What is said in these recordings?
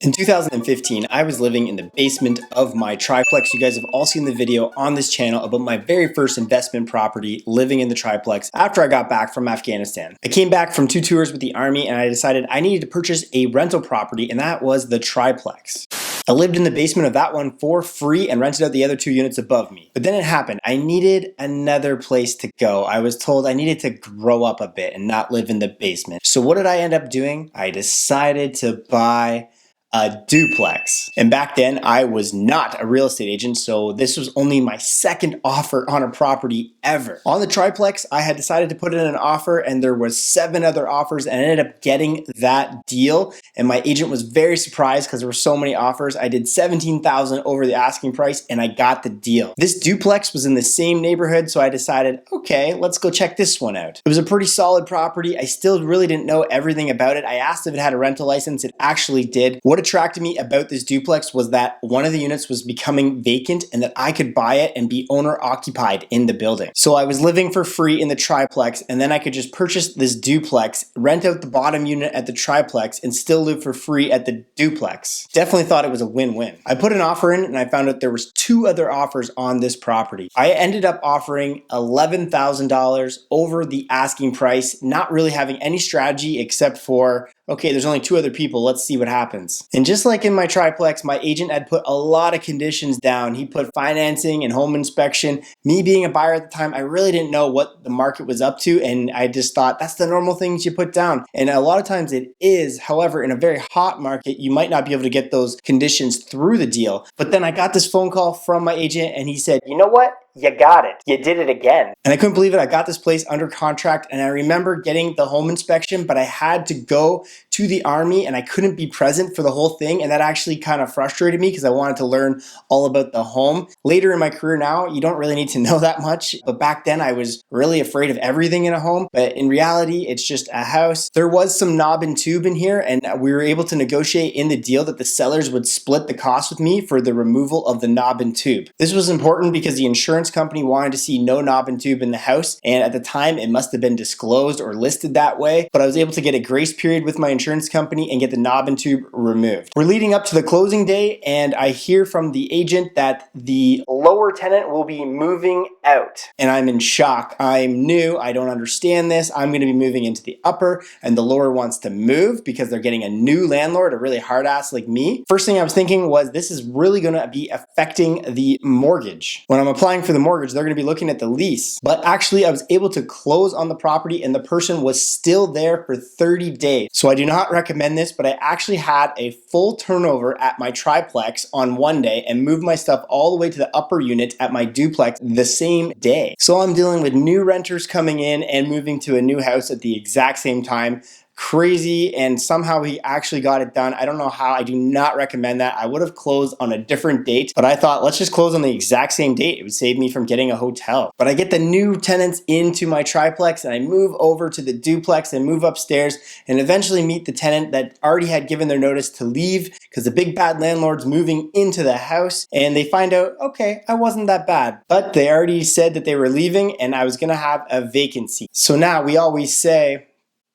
In 2015, I was living in the basement of my triplex. You guys have all seen the video on this channel about my very first investment property, living in the triplex after I got back from Afghanistan. I came back from 2 tours with the Army and I decided I needed to purchase a rental property, and that was the triplex. I lived in the basement of that one for free and rented out the other 2 units above me. But then it happened. I needed another place to go. I was told I needed to grow up a bit and not live in the basement. So what did I end up doing? I decided to buy a duplex. And back then I was not a real estate agent, so this was only my second offer on a property ever. On the triplex, I had decided to put in an offer and there was 7 other offers, and I ended up getting that deal. And my agent was very surprised because there were so many offers. I did $17,000 over the asking price and I got the deal. This duplex was in the same neighborhood, so I decided, okay, let's go check this one out. It was a pretty solid property. I still really didn't know everything about it. I asked if it had a rental license. It actually did. What attracted me about this duplex was that one of the units was becoming vacant and that I could buy it and be owner occupied in the building. So I was living for free in the triplex, and then I could just purchase this duplex, rent out the bottom unit at the triplex, and still live for free at the duplex. Definitely thought it was a win-win. I put an offer in and I found out there was 2 other offers on this property. I ended up offering $11,000 over the asking price, not really having any strategy except for, okay, there's only 2 other people, let's see what happens. And just like in my triplex, my agent had put a lot of conditions down. He put financing and home inspection. Me being a buyer at the time, I really didn't know what the market was up to, and I just thought that's the normal things you put down. And a lot of times it is. However, in a very hot market, you might not be able to get those conditions through the deal. But then I got this phone call from my agent and he said, you know what? You got it. You did it again. And I couldn't believe it. I got this place under contract, and I remember getting the home inspection, but I had to go to the Army and I couldn't be present for the whole thing. And that actually kind of frustrated me because I wanted to learn all about the home. Later in my career now, you don't really need to know that much. But back then I was really afraid of everything in a home. But in reality, it's just a house. There was some knob and tube in here, and we were able to negotiate in the deal that the sellers would split the cost with me for the removal of the knob and tube. This was important because the insurance company wanted to see no knob and tube in the house, and at the time it must have been disclosed or listed that way, but I was able to get a grace period with my insurance company and get the knob and tube removed. We're leading up to the closing day, and I hear from the agent that the lower tenant will be moving out, and I'm in shock. I'm new, I don't understand this. I'm going to be moving into the upper, and the lower wants to move because they're getting a new landlord, a really hard ass like me. First thing I was thinking was, this is really going to be affecting the mortgage. When I'm applying for the mortgage, they're going to be looking at the lease. But actually I was able to close on the property and the person was still there for 30 days. So I do not recommend this, but I actually had a full turnover at my triplex on one day and moved my stuff all the way to the upper unit at my duplex the same day. So I'm dealing with new renters coming in and moving to a new house at the exact same time. Crazy, and somehow he actually got it done. I don't know how. I do not recommend that. I would have closed on a different date, but I thought, let's just close on the exact same date. It would save me from getting a hotel. But I get the new tenants into my triplex and I move over to the duplex and move upstairs and eventually meet the tenant that already had given their notice to leave because the big bad landlord's moving into the house, and they find out, okay, I wasn't that bad, but they already said that they were leaving and I was gonna have a vacancy. So now we always say,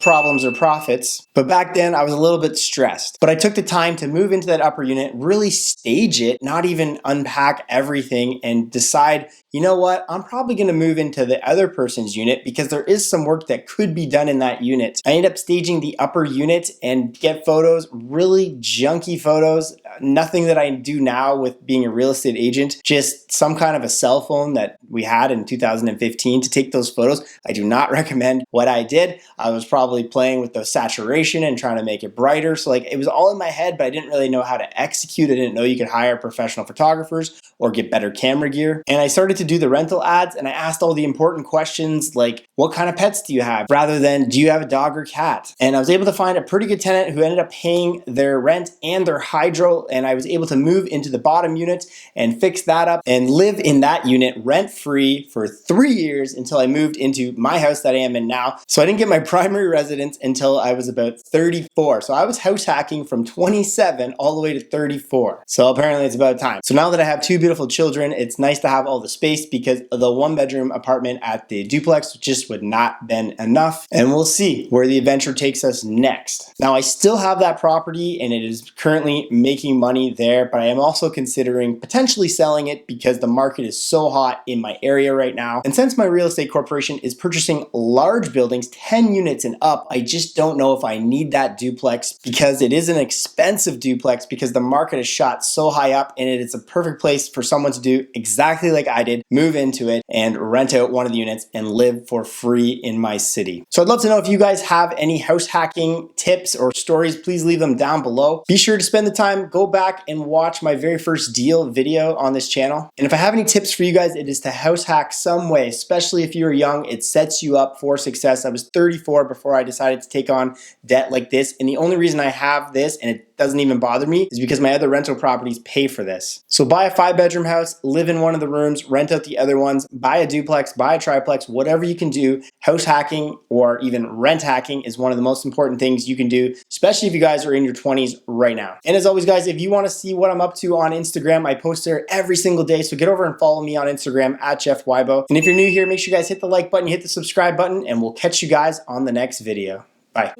problems or profits. But back then I was a little bit stressed. But I took the time to move into that upper unit, really stage it, not even unpack everything, and decide, you know what, I'm probably going to move into the other person's unit because there is some work that could be done in that unit. I ended up staging the upper unit and get photos, really junky photos, nothing that I do now with being a real estate agent, just some kind of a cell phone that we had in 2015 to take those photos. I do not recommend what I did. I was probably playing with the saturation and trying to make it brighter. So like, it was all in my head, but I didn't really know how to execute. I didn't know you could hire professional photographers or get better camera gear. And I started to do the rental ads, and I asked all the important questions like, what kind of pets do you have? Rather than, do you have a dog or cat? And I was able to find a pretty good tenant who ended up paying their rent and their hydro, and I was able to move into the bottom unit and fix that up and live in that unit rent rent-free for 3 years until I moved into my house that I am in now. So I didn't get my primary residence until I was about 34. So I was house hacking from 27 all the way to 34. So apparently it's about time. So now that I have 2 beautiful children, it's nice to have all the space because the 1-bedroom apartment at the duplex just would not been enough. And we'll see where the adventure takes us next. Now I still have that property and it is currently making money there, but I am also considering potentially selling it because the market is so hot in my area right now. And since my real estate corporation is purchasing large buildings, 10 units and up, I just don't know if I need that duplex because it is an expensive duplex because the market is shot so high up, and it is a perfect place for someone to do exactly like I did, move into it and rent out one of the units and live for free in my city. So I'd love to know if you guys have any house hacking tips or stories. Please leave them down below. Be sure to spend the time, go back and watch my very first deal video on this channel. And if I have any tips for you guys, it is to house hack some way, especially if you're young. It sets you up for success. I was 34 before I decided to take on debt like this, and the only reason I have this and it doesn't even bother me is because my other rental properties pay for this. So buy a 5-bedroom house, live in one of the rooms, rent out the other ones, buy a duplex, buy a triplex, whatever you can do. House hacking or even rent hacking is one of the most important things you can do, especially if you guys are in your 20s right now. And as always, guys, if you want to see what I'm up to on Instagram, I post there every single day. So get over and follow me on Instagram at Jeff Wybo. And if you're new here, make sure you guys hit the like button, hit the subscribe button, and we'll catch you guys on the next video. Bye.